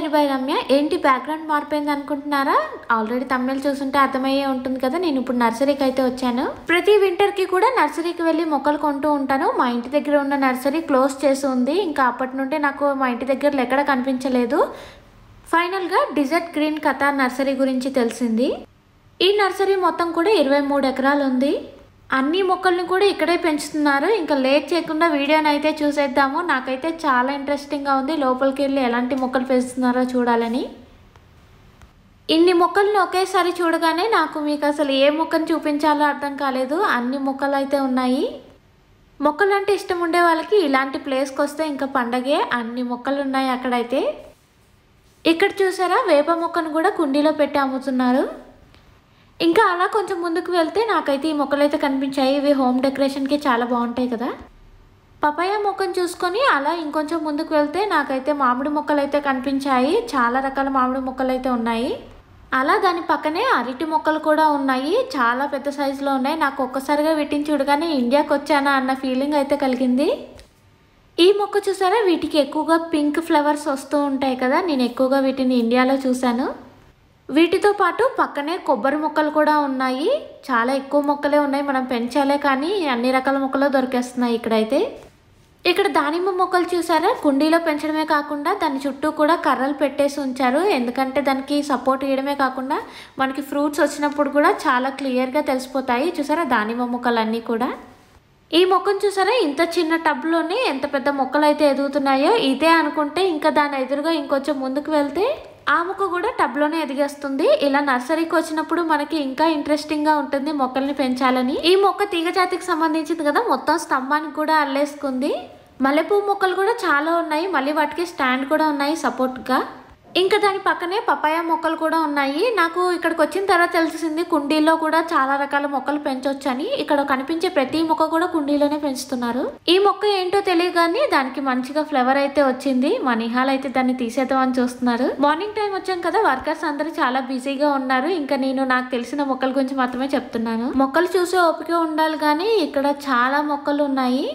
Dairy by Ramya. ఏంటి background మారిపోయింది అనుకుంటున్నారా? ఆల్రెడీ తమిళ చూస్తుంటే అర్థమయ్యే ఉంటుంది కదా. నేను ఇప్పుడు నర్సరీకి అయితే వచ్చాను. ప్రతి వింటర్ కి కూడా నర్సరీకి వెళ్ళి మొక్కలు కొంటూ ఉంటాను. మా ఇంటి దగ్గర ఉన్న నర్సరీ క్లోజ్ చేసి ఉంది. ఇంకా అప్పటి నుండి నాకు మా ఇంటి దగ్గరలో ఎక్కడ కనిపించలేదు. ఫైనల్ గా డిజర్ట్ గ్రీన్ కతార్ నర్సరీ గురించి తెలిసింది. ఈ నర్సరీ మొత్తం కూడా 23 ఎకరాలు ఉంది. అన్ని మొక్కల్ని కూడా ఇక్కడే పెంచుతున్నారు. ఇంకా లేట్ చేయకుండా వీడియోని అయితే చూసేద్దాము. నాకైతే చాలా ఇంట్రెస్టింగ్గా ఉంది. లోపలికి వెళ్ళి ఎలాంటి మొక్కలు పెంచుతున్నారో చూడాలని. ఇన్ని మొక్కల్ని ఒకేసారి చూడగానే నాకు మీకు అసలు ఏ మొక్కను చూపించాలో అర్థం కాలేదు. అన్ని మొక్కలు అయితే ఉన్నాయి. మొక్కలు అంటే ఇష్టం ఉండే వాళ్ళకి ఇలాంటి ప్లేస్కి వస్తే ఇంకా పండగే. అన్ని మొక్కలు ఉన్నాయి అక్కడైతే. ఇక్కడ చూసారా, వేప మొక్కను కూడా కుండీలో పెట్టి అమ్ముతున్నారు. ఇంకా అలా కొంచెం ముందుకు వెళ్తే నాకైతే ఈ మొక్కలు అయితే కనిపించాయి. ఇవి హోమ్ డెకరేషన్కి చాలా బాగుంటాయి కదా. పపాయ మొక్కను చూసుకొని అలా ఇంకొంచెం ముందుకు వెళ్తే నాకైతే మామిడి మొక్కలు అయితే కనిపించాయి. చాలా రకాల మామిడి మొక్కలు అయితే ఉన్నాయి. అలా దాని పక్కనే అరటి మొక్కలు కూడా ఉన్నాయి. చాలా పెద్ద సైజులో ఉన్నాయి. నాకు ఒక్కసారిగా వీటిని చూడగానే ఇండియాకి వచ్చానా అన్న ఫీలింగ్ అయితే కలిగింది. ఈ మొక్క చూసారా, వీటికి ఎక్కువగా పింక్ ఫ్లవర్స్ వస్తూ ఉంటాయి కదా. నేను ఎక్కువగా వీటిని ఇండియాలో చూశాను. వీటితో పాటు పక్కనే కొబ్బరి మొక్కలు కూడా ఉన్నాయి. చాలా ఎక్కువ మొక్కలే ఉన్నాయి. మనం పెంచాలే కానీ అన్ని రకాల మొక్కలు దొరికేస్తున్నాయి ఇక్కడైతే. ఇక్కడ దానిమ్మ మొక్కలు చూసారా, కుండీలో పెంచడమే కాకుండా దాని చుట్టూ కూడా కర్రలు పెట్టేసి ఉంచారు. ఎందుకంటే దానికి సపోర్ట్ ఇవ్వడమే కాకుండా మనకి ఫ్రూట్స్ వచ్చినప్పుడు కూడా చాలా క్లియర్గా తెలిసిపోతాయి. చూసారా దానిమ్మ మొక్కలు అన్నీ కూడా. ఈ మొక్కను చూసారా, ఇంత చిన్న టబ్లోనే ఎంత పెద్ద మొక్కలు అయితే ఎదుగుతున్నాయో. ఇదే అనుకుంటే ఇంకా దాని ఎదురుగా ఇంకొంచెం ముందుకు వెళ్తే ఆ మొక్క కూడా టబ్లోనే ఎదిగేస్తుంది. ఇలా నర్సరీకి వచ్చినప్పుడు మనకి ఇంకా ఇంట్రెస్టింగ్గా ఉంటుంది మొక్కల్ని పెంచాలని. ఈ మొక్క తీగ జాతికి సంబంధించింది కదా, మొత్తం స్తంభానికి కూడా అల్లేసుకుంది. మల్లెపూ మొక్కలు కూడా చాలా ఉన్నాయి. మళ్ళీ వాటికి స్టాండ్ కూడా ఉన్నాయి సపోర్ట్గా. ఇంకా దాని పక్కనే పపాయ మొక్కలు కూడా ఉన్నాయి. నాకు ఇక్కడికి వచ్చిన తర్వాత తెలిసింది కుండీలో కూడా చాలా రకాల మొక్కలు పెంచొచ్చని. ఇక్కడ కనిపించే ప్రతి మొక్క కూడా కుండీలోనే పెంచుతున్నారు. ఈ మొక్క ఏంటో తెలియగానే దానికి మంచిగా ఫ్లవర్ అయితే వచ్చింది. మా నిహాల్ అయితే దాన్ని తీసేద్దామని చూస్తున్నారు. మార్నింగ్ టైం వచ్చాం కదా, వర్కర్స్ అందరూ చాలా బిజీగా ఉన్నారు. ఇంకా నేను నాకు తెలిసిన మొక్కల గురించి మాత్రమే చెప్తున్నాను. మొక్కలు చూసే ఓపిక ఉండాలి కానీ ఇక్కడ చాలా మొక్కలు ఉన్నాయి.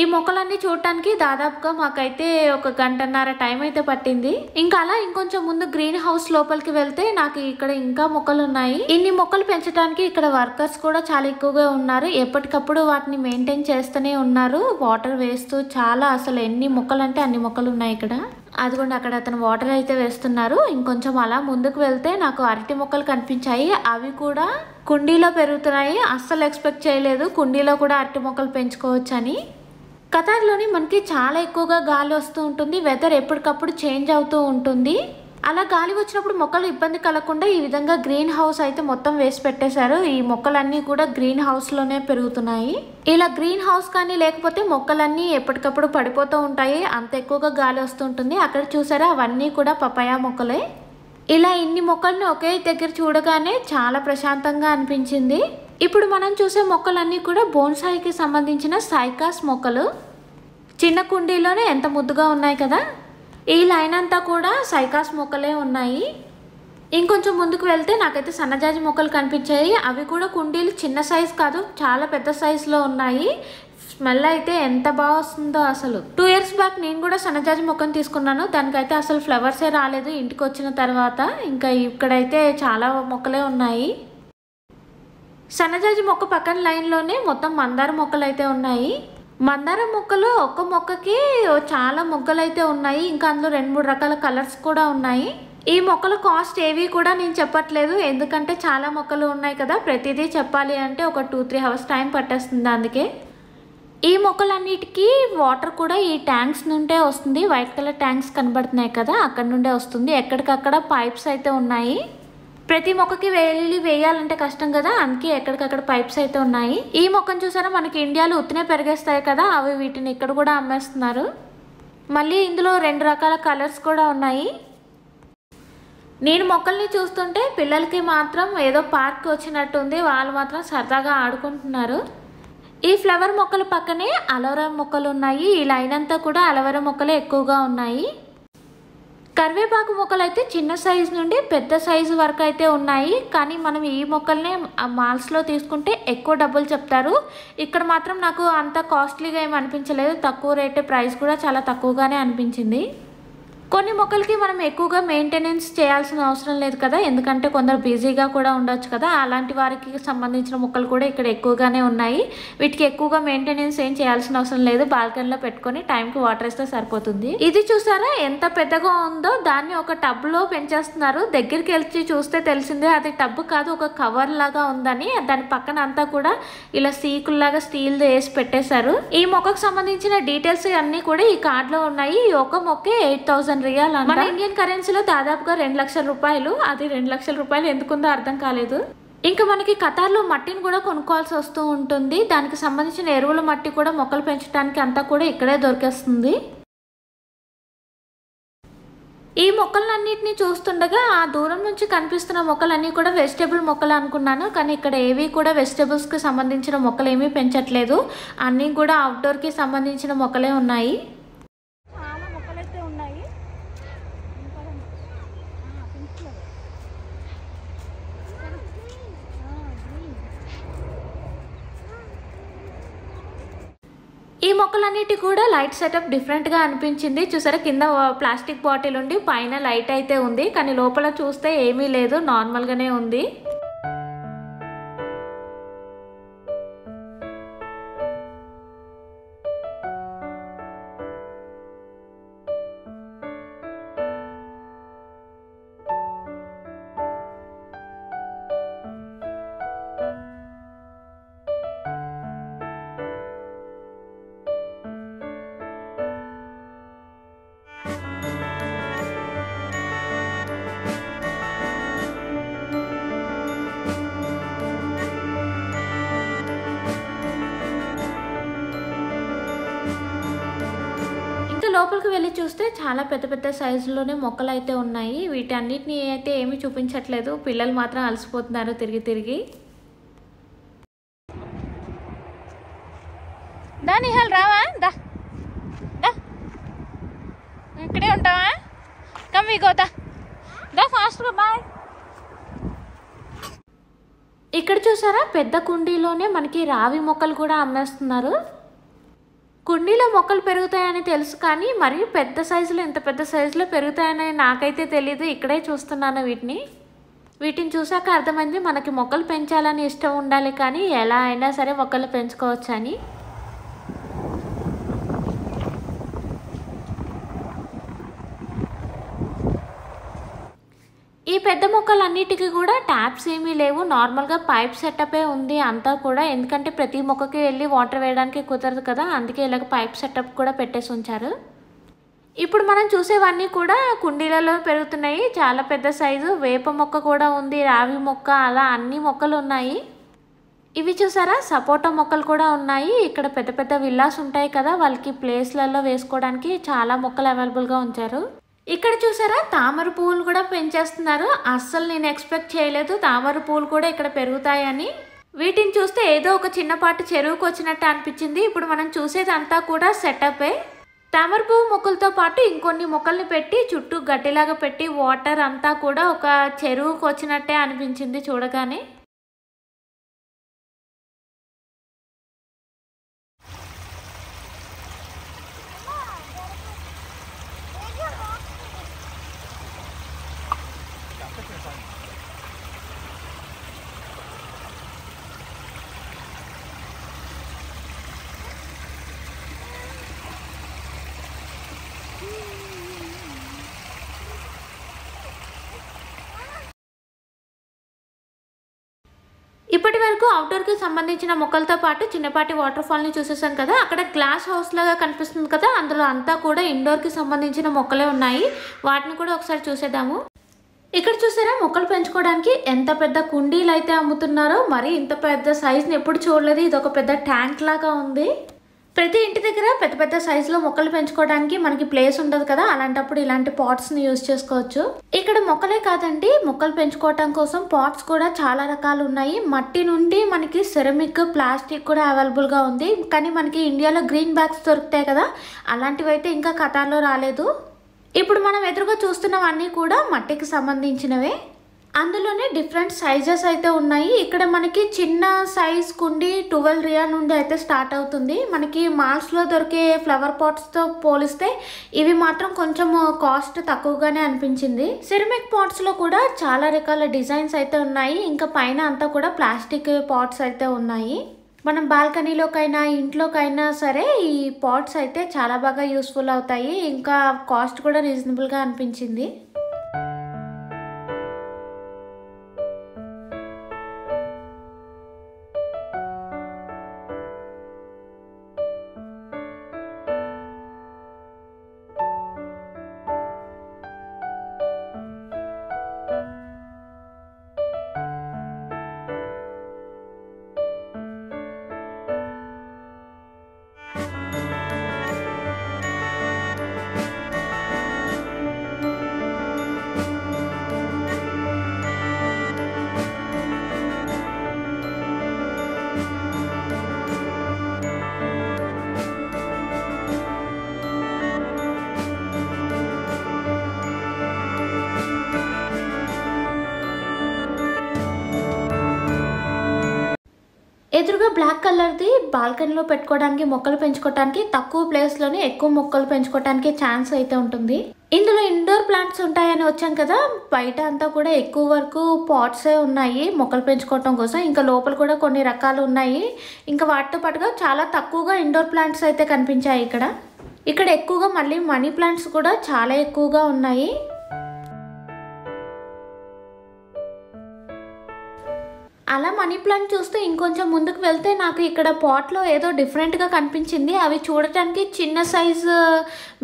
ఈ మొక్కలన్నీ చూడటానికి దాదాపుగా మాకైతే 1 గంటన్నర టైం అయితే పట్టింది. ఇంకా అలా ఇంకొంచెం ముందు గ్రీన్ హౌస్ లోపలికి వెళ్తే నాకు ఇక్కడ ఇంకా మొక్కలు ఉన్నాయి. ఇన్ని మొక్కలు పెంచడానికి ఇక్కడ వర్కర్స్ కూడా చాలా ఎక్కువగా ఉన్నారు. ఎప్పటికప్పుడు వాటిని మెయింటైన్ చేస్తూనే ఉన్నారు, వాటర్ వేస్తూ. చాలా అసలు ఎన్ని మొక్కలు అంటే అన్ని మొక్కలు ఉన్నాయి ఇక్కడ. అదిగోండి అక్కడ అతను వాటర్ అయితే వేస్తున్నారు. ఇంకొంచెం అలా ముందుకు వెళ్తే నాకు అరటి మొక్కలు కనిపించాయి. అవి కూడా కుండీలో పెరుగుతున్నాయి. అస్సలు ఎక్స్పెక్ట్ చేయలేదు కుండీలో కూడా అరటి మొక్కలు పెంచుకోవచ్చు అని. ఖతార్లోని మనకి చాలా ఎక్కువగా గాలి వస్తూ ఉంటుంది. వెదర్ ఎప్పటికప్పుడు చేంజ్ అవుతూ ఉంటుంది. అలా గాలి వచ్చినప్పుడు మొక్కలు ఇబ్బంది కలగకుండా ఈ విధంగా గ్రీన్ హౌస్ అయితే మొత్తం వేసి పెట్టేశారు. ఈ మొక్కలన్నీ కూడా గ్రీన్ హౌస్లోనే పెరుగుతున్నాయి. ఇలా గ్రీన్ హౌస్ కానీ లేకపోతే మొక్కలన్నీ ఎప్పటికప్పుడు పడిపోతూ ఉంటాయి. అంత ఎక్కువగా గాలి వస్తూ ఉంటుంది. అక్కడ చూసారా, అవన్నీ కూడా పపాయ మొక్కలే. ఇలా ఇన్ని మొక్కల్ని ఒకే దగ్గర చూడగానే చాలా ప్రశాంతంగా అనిపించింది. ఇప్పుడు మనం చూసే మొక్కలన్నీ కూడా బోన్సాయికి సంబంధించిన సైకాస్ మొక్కలు. చిన్న కుండీలోనే ఎంత ముద్దుగా ఉన్నాయి కదా. ఈ లైన్ అంతా కూడా సైకాస్ మొక్కలే ఉన్నాయి. ఇంకొంచెం ముందుకు వెళ్తే నాకైతే సన్నజాజి మొక్కలు కనిపించాయి. అవి కూడా కుండీలు చిన్న సైజు కాదు, చాలా పెద్ద సైజులో ఉన్నాయి. స్మెల్ అయితే ఎంత బాగా వస్తుందో అసలు. 2 ఇయర్స్ బ్యాక్ నేను కూడా సన్నజాజి మొక్కను తీసుకున్నాను. దానికైతే అసలు ఫ్లవర్సే రాలేదు ఇంటికి వచ్చిన తర్వాత. ఇంకా ఇక్కడైతే చాలా మొక్కలే ఉన్నాయి. సన్నజాజి మొక్క పక్కన లైన్లోనే మొత్తం మందార మొక్కలు అయితే ఉన్నాయి. మందార మొక్కలు ఒక్క మొక్కకి చాలా మొగ్గలు అయితే ఉన్నాయి. ఇంకా అందులో 2-3 రకాల కలర్స్ కూడా ఉన్నాయి. ఈ మొక్కల కాస్ట్ ఏవి కూడా నేను చెప్పట్లేదు, ఎందుకంటే చాలా మొక్కలు ఉన్నాయి కదా. ప్రతిదీ చెప్పాలి అంటే ఒక 2-3 అవర్స్ టైం పట్టేస్తుంది. అందుకే ఈ మొక్కలన్నిటికీ వాటర్ కూడా ఈ ట్యాంక్స్ నుండే వస్తుంది. వైట్ కలర్ ట్యాంక్స్ కనబడుతున్నాయి కదా, అక్కడ నుండే వస్తుంది. ఎక్కడికక్కడ పైప్స్ అయితే ఉన్నాయి. ప్రతి మొక్కకి వేయాలంటే కష్టం కదా, అందుకే ఎక్కడికక్కడ పైప్స్ అయితే ఉన్నాయి. ఈ మొక్కను చూసారా, మనకి ఇండియాలో ఉత్తినే పెరిగేస్తాయి కదా, అవి వీటిని ఇక్కడ కూడా అమ్మేస్తున్నారు. మళ్ళీ ఇందులో 2 రకాల కలర్స్ కూడా ఉన్నాయి. నేను మొక్కల్ని చూస్తుంటే పిల్లలకి మాత్రం ఏదో పార్క్ వచ్చినట్టుంది. వాళ్ళు మాత్రం సరదాగా ఆడుకుంటున్నారు. ఈ ఫ్లవర్ మొక్కల పక్కనే అలోవెరా మొక్కలు ఉన్నాయి. ఈ లైన్ అంతా కూడా అలోవెరా మొక్కలే ఎక్కువగా ఉన్నాయి. కరివేపాకు మొక్కలు అయితే చిన్న సైజు నుండి పెద్ద సైజు వరకు అయితే ఉన్నాయి. కానీ మనం ఈ మొక్కల్ని మాల్స్లో తీసుకుంటే ఎక్కువ డబ్బులు చెప్తారు. ఇక్కడ మాత్రం నాకు అంత కాస్ట్లీగా ఏమి అనిపించలేదు. తక్కువ రేటే, ప్రైస్ కూడా చాలా తక్కువగానే అనిపించింది. కొన్ని మొక్కలకి మనం ఎక్కువగా మెయింటెనెన్స్ చేయాల్సిన అవసరం లేదు కదా, ఎందుకంటే కొందరు బిజీగా కూడా ఉండొచ్చు కదా. అలాంటి వారికి సంబంధించిన మొక్కలు కూడా ఇక్కడ ఎక్కువగానే ఉన్నాయి. వీటికి ఎక్కువగా మెయింటెనెన్స్ ఏం చేయాల్సిన అవసరం లేదు, బాల్కనీలో పెట్టుకొని టైంకి వాటర్ వేస్తే సరిపోతుంది. ఇది చూసారా ఎంత పెద్దగా ఉందో, దాన్ని ఒక టబ్ లో పెంచేస్తున్నారు. దగ్గరికి వెళ్ళి చూస్తే తెలిసిందే అది టబ్ కాదు, ఒక కవర్ లాగా ఉందని. దాని పక్కన అంతా కూడా ఇలా సీకుల్లాగా స్టీల్ వేసి పెట్టేశారు. ఈ మొక్కకు సంబంధించిన డీటెయిల్స్ అన్ని కూడా ఈ కార్డ్ లో ఉన్నాయి. ఈ ఒక మొక్కే 8,000 రియాల్. మన ఇండియన్ కరెన్సీలో దాదాపుగా 2 లక్షల రూపాయలు. అది 2 లక్షల రూపాయలు ఎందుకుందో అర్థం కాలేదు. ఇంకా మనకి ఖతార్లో మట్టిని కూడా కొనుక్కోవాల్సి వస్తూ ఉంటుంది. దానికి సంబంధించిన ఎరువుల మట్టి కూడా మొక్కలు పెంచడానికి అంతా కూడా ఇక్కడే దొరికేస్తుంది. ఈ మొక్కలన్నిటిని చూస్తుండగా ఆ దూరం నుంచి కనిపిస్తున్న మొక్కలన్నీ కూడా వెజిటేబుల్ మొక్కలు అనుకున్నాను, కానీ ఇక్కడ ఏవి కూడా వెజిటేబుల్స్కి సంబంధించిన మొక్కలు ఏమీ పెంచట్లేదు. అన్నీ కూడా అవుట్డోర్కి సంబంధించిన మొక్కలే ఉన్నాయి. ఈ మొక్కలన్నిటి కూడా లైట్ సెటప్ డిఫరెంట్గా అనిపించింది. చూసారా, కింద ప్లాస్టిక్ బాటిల్ ఉండి పైన లైట్ అయితే ఉంది, కానీ లోపల చూస్తే ఏమీ లేదు, నార్మల్గానే ఉంది. లోపలికి వెళ్ళి చూస్తే చాలా పెద్ద పెద్ద సైజులోనే మొక్కలు అయితే ఉన్నాయి. వీటన్నిటిని అయితే ఏమీ చూపించట్లేదు, పిల్లలు మాత్రం అలసిపోతున్నారు తిరిగి తిరిగి. దాని హల్ రావా, దా దా ఇక్కడే ఉంటావా, కమ్ గోతా దా ఫాస్ట్గా బాయ్. ఇక్కడ చూసారా, పెద్ద కుండీలోనే మనకి రావి మొక్కలు కూడా అమ్మేస్తున్నారు. కుండీలో మొక్కలు పెరుగుతాయని తెలుసు, కానీ మరి పెద్ద సైజులో ఇంత పెద్ద సైజులో పెరుగుతాయని నాకైతే తెలీదు. ఇక్కడే చూస్తున్నాను వీటిని చూసాక అర్థమైంది మనకి మొక్కలు పెంచాలని ఇష్టం ఉండాలి, కానీ ఎలా అయినా సరే మొక్కలు పెంచుకోవచ్చని. ఈ పెద్ద మొక్కలన్నిటికీ కూడా ట్యాప్స్ ఏమీ లేవు, నార్మల్గా పైప్ సెటపే ఉంది అంతా కూడా. ఎందుకంటే ప్రతి మొక్కకి వెళ్ళి వాటర్ వేయడానికి కుదరదు కదా, అందుకే ఇలాగ పైప్ సెటప్ కూడా పెట్టేసి ఉంచారు. ఇప్పుడు మనం చూసేవన్నీ కూడా కుండీలలో పెరుగుతున్నాయి, చాలా పెద్ద సైజు. వేప మొక్క కూడా ఉంది, రావి మొక్క, అలా అన్ని మొక్కలు ఉన్నాయి. ఇవి చూసారా, సపోటా మొక్కలు కూడా ఉన్నాయి. ఇక్కడ పెద్ద పెద్ద విల్లాస్ ఉంటాయి కదా, వాళ్ళకి ప్లేస్లలో వేసుకోవడానికి చాలా మొక్కలు అవైలబుల్గా ఉంచారు. ఇక్కడ చూసారా, తామర పువ్వులు కూడా పెంచేస్తున్నారు. అస్సలు నేను ఎక్స్పెక్ట్ చేయలేదు తామర పువ్వులు కూడా ఇక్కడ పెరుగుతాయని. వీటిని చూస్తే ఏదో ఒక చిన్నపాటి చెరువుకు వచ్చినట్టు అనిపించింది. ఇప్పుడు మనం చూసేదంతా కూడా సెటపే. తామర పువ్వు మొక్కలతో పాటు ఇంకొన్ని మొక్కల్ని పెట్టి చుట్టూ గట్టిలాగా పెట్టి వాటర్ అంతా కూడా ఒక చెరువుకు వచ్చినట్టే అనిపించింది చూడగానే. ఇప్పటి వరకు అవుట్డోర్కి సంబంధించిన మొక్కలతో పాటు చిన్నపాటి వాటర్ ఫాల్ని చూసేసాం కదా. అక్కడ గ్లాస్ హౌస్ లాగా కనిపిస్తుంది కదా, అందులో అంతా కూడా ఇండోర్కి సంబంధించిన మొక్కలే ఉన్నాయి. వాటిని కూడా ఒకసారి చూసేద్దాము. ఇక్కడ చూసారా, మొక్కలు పెంచుకోవడానికి ఎంత పెద్ద కుండీలు అయితే అమ్ముతున్నారో. మరి ఇంత పెద్ద సైజుని ఎప్పుడు చూడలేదు, ఇది ఒక పెద్ద ట్యాంక్ లాగా ఉంది. ప్రతి ఇంటి దగ్గర పెద్ద పెద్ద సైజులో మొక్కలు పెంచుకోవడానికి మనకి ప్లేస్ ఉండదు కదా, అలాంటప్పుడు ఇలాంటి పాట్స్ని యూజ్ చేసుకోవచ్చు. ఇక్కడ మొక్కలే కాదండి, మొక్కలు పెంచుకోవటం కోసం పాట్స్ కూడా చాలా రకాలు ఉన్నాయి. మట్టి నుండి మనకి సెరమిక్, ప్లాస్టిక్ కూడా అవైలబుల్గా ఉంది. కానీ మనకి ఇండియాలో గ్రీన్ బ్యాగ్స్ దొరుకుతాయి కదా, అలాంటివి అయితే ఇంకా ఖతార్లో రాలేదు. ఇప్పుడు మనం ఎదురుగా చూస్తున్నవన్నీ కూడా మట్టికి సంబంధించినవే. అందులోనే డిఫరెంట్ సైజెస్ అయితే ఉన్నాయి. ఇక్కడ మనకి చిన్న సైజ్ కుండి 12 రియాల్ నుండి అయితే స్టార్ట్ అవుతుంది. మనకి మాల్స్లో దొరికే ఫ్లవర్ పాట్స్తో పోలిస్తే ఇవి మాత్రం కొంచెం కాస్ట్ తక్కువగానే అనిపించింది. సిరమిక్ పాట్స్లో కూడా చాలా రకాల డిజైన్స్ అయితే ఉన్నాయి. ఇంకా పైన అంతా కూడా ప్లాస్టిక్ పాట్స్ అయితే ఉన్నాయి. మనం బాల్కనీలోకైనా ఇంట్లోకైనా సరే ఈ పాట్స్ అయితే చాలా బాగా యూస్ఫుల్ అవుతాయి. ఇంకా కాస్ట్ కూడా రీజనబుల్గా అనిపించింది. ఎదురుగా బ్లాక్ కలర్ది బాల్కనీలో పెట్టుకోవడానికి మొక్కలు పెంచుకోవడానికి తక్కువ ప్లేస్లోనే ఎక్కువ మొక్కలు పెంచుకోవడానికి ఛాన్స్ అయితే ఉంటుంది. ఇందులో ఇండోర్ ప్లాంట్స్ ఉంటాయని వచ్చాం కదా, బయట అంతా కూడా ఎక్కువ వరకు పాట్సే ఉన్నాయి మొక్కలు పెంచుకోవటం కోసం. ఇంకా లోపల కూడా కొన్ని రకాలు ఉన్నాయి. ఇంకా వాటితో పాటుగా చాలా తక్కువగా ఇండోర్ ప్లాంట్స్ అయితే కనిపించాయి. ఇక్కడ ఎక్కువగా మళ్ళీ మనీ ప్లాంట్స్ కూడా చాలా ఎక్కువగా ఉన్నాయి. అలా మనీ ప్లాంట్ చూస్తే ఇంకొంచెం ముందుకు వెళ్తే నాకు ఇక్కడ పాట్లో ఏదో డిఫరెంట్గా కనిపించింది. అవి చూడటానికి చిన్న సైజు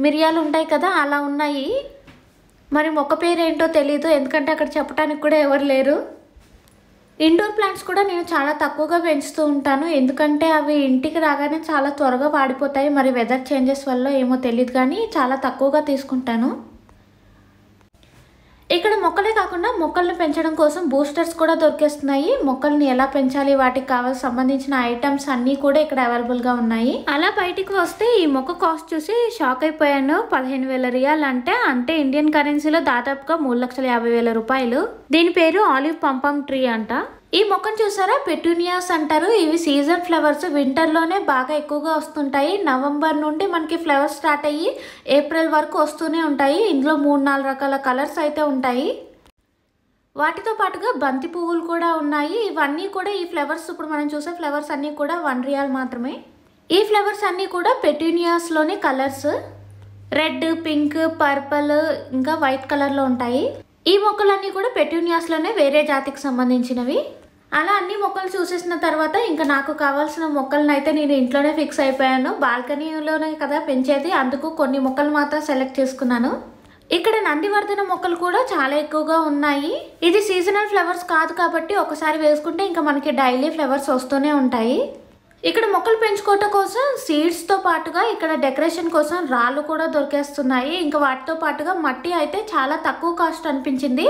మిరియాలు ఉంటాయి కదా, అలా ఉన్నాయి. మరి మొక్క పేరు ఏంటో తెలీదు, ఎందుకంటే అక్కడ చెప్పడానికి కూడా ఎవరు లేరు. ఇండోర్ ప్లాంట్స్ కూడా నేను చాలా తక్కువగా పెంచుతూ ఉంటాను, ఎందుకంటే అవి ఇంటికి రాగానే చాలా త్వరగా వాడిపోతాయి. మరి వెదర్ చేంజెస్ వల్ల ఏమో తెలియదు, కానీ చాలా తక్కువగా తీసుకుంటాను. ఇక్కడ మొక్కలే కాకుండా మొక్కల్ని పెంచడం కోసం బూస్టర్స్ కూడా దొరికేస్తున్నాయి. మొక్కల్ని ఎలా పెంచాలి, వాటికి కావాల్సిన సంబంధించిన ఐటమ్స్ అన్నీ కూడా ఇక్కడ అవైలబుల్గా ఉన్నాయి. అలా బయటికి వస్తే ఈ మొక్క కాస్ట్ చూసి షాక్ అయిపోయాను. 15,000 రియాల్ అంటే ఇండియన్ కరెన్సీలో దాదాపుగా 3,50,000 రూపాయలు. దీని పేరు ఆలివ్ పంపమ్ ట్రీ అంట. ఈ మొక్కను చూసారా, పెటూనియాస్ అంటారు. ఇవి సీజన్ ఫ్లవర్స్, వింటర్లోనే బాగా ఎక్కువగా వస్తుంటాయి. నవంబర్ నుండి మనకి ఫ్లవర్స్ స్టార్ట్ అయ్యి ఏప్రిల్ వరకు వస్తూనే ఉంటాయి. ఇందులో 3-4 రకాల కలర్స్ అయితే ఉంటాయి. వాటితో పాటుగా బంతి పువ్వులు కూడా ఉన్నాయి. ఇవన్నీ కూడా ఈ ఫ్లవర్స్, ఇప్పుడు మనం చూసే ఫ్లవర్స్ అన్నీ కూడా 1 రియాల్ మాత్రమే. ఈ ఫ్లవర్స్ అన్నీ కూడా పెటూనియాస్లోని కలర్స్, రెడ్, పింక్, పర్పుల్ ఇంకా వైట్ కలర్లో ఉంటాయి. ఈ మొక్కలన్నీ కూడా పెటూనియాస్లోనే వేరే జాతికి సంబంధించినవి. అలా అన్ని మొక్కలు చూసేసిన తర్వాత ఇంకా నాకు కావాల్సిన మొక్కలను అయితే నేను ఇంట్లోనే ఫిక్స్ అయిపోయాను. బాల్కనీలోనే కదా పెంచేది, అందుకు కొన్ని మొక్కలు మాత్రం సెలెక్ట్ చేసుకున్నాను. ఇక్కడ నందివర్ధన మొక్కలు కూడా చాలా ఎక్కువగా ఉన్నాయి. ఇది సీజనల్ ఫ్లవర్స్ కాదు కాబట్టి ఒకసారి వేసుకుంటే ఇంకా మనకి డైలీ ఫ్లవర్స్ వస్తూనే ఉంటాయి. ఇక్కడ మొక్కలు పెంచుకోవటం కోసం సీడ్స్తో పాటుగా ఇక్కడ డెకరేషన్ కోసం రాళ్ళు కూడా దొరికేస్తున్నాయి. ఇంకా వాటితో పాటుగా మట్టి అయితే చాలా తక్కువ కాస్ట్ అనిపించింది.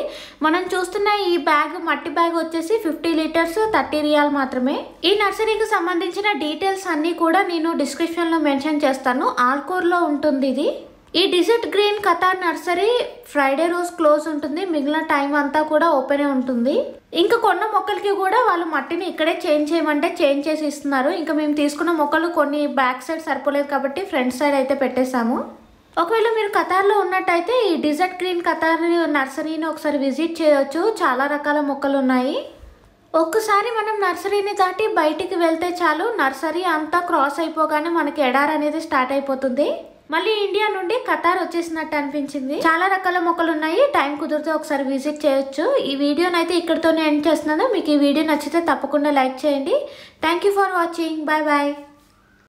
మనం చూస్తున్న ఈ బ్యాగ్, మట్టి బ్యాగ్ వచ్చేసి 50 లీటర్స్ 30 రియాల్ మాత్రమే. ఈ నర్సరీకి సంబంధించిన డీటెయిల్స్ అన్నీ కూడా నేను డిస్క్రిప్షన్లో మెన్షన్ చేస్తాను. ఆల్కోర్లో ఉంటుంది ఇది. ఈ desert green Qatar nursery Friday రోజు క్లోజ్ ఉంటుంది, మిగిలిన టైం అంతా కూడా ఓపెనే ఉంటుంది. ఇంకా కొన్న మొక్కలకి కూడా వాళ్ళు మట్టిని ఇక్కడే చేంజ్ చేయమంటే చేంజ్ చేసి ఇస్తున్నారు. ఇంకా మేము తీసుకున్న మొక్కలు కొన్ని బ్యాక్ సైడ్ సరిపోలేదు కాబట్టి ఫ్రంట్ సైడ్ అయితే పెట్టేశాము. ఒకవేళ మీరు ఖతార్లో ఉన్నట్టయితే ఈ డిజర్ట్ గ్రీన్ కతార్ నర్సరీని ఒకసారి విజిట్ చేయొచ్చు. చాలా రకాల మొక్కలు ఉన్నాయి. ఒక్కసారి మనం నర్సరీని దాటి బయటికి వెళ్తే చాలు, నర్సరీ అంతా క్రాస్ అయిపోగానే మనకి ఎడారి అనేది స్టార్ట్ అయిపోతుంది. మళ్ళీ ఇండియా నుండి ఖతార్ వచ్చేసినట్టు అనిపించింది. చాలా రకాల మొక్కలు ఉన్నాయి. టైం కుదిరితే ఒకసారి విజిట్ చేయొచ్చు. ఈ వీడియోని అయితే ఇక్కడితోనే ఎండ్ చేస్తున్నాను. మీకు ఈ వీడియో నచ్చితే తప్పకుండా లైక్ చేయండి. Thank you for watching. Bye bye.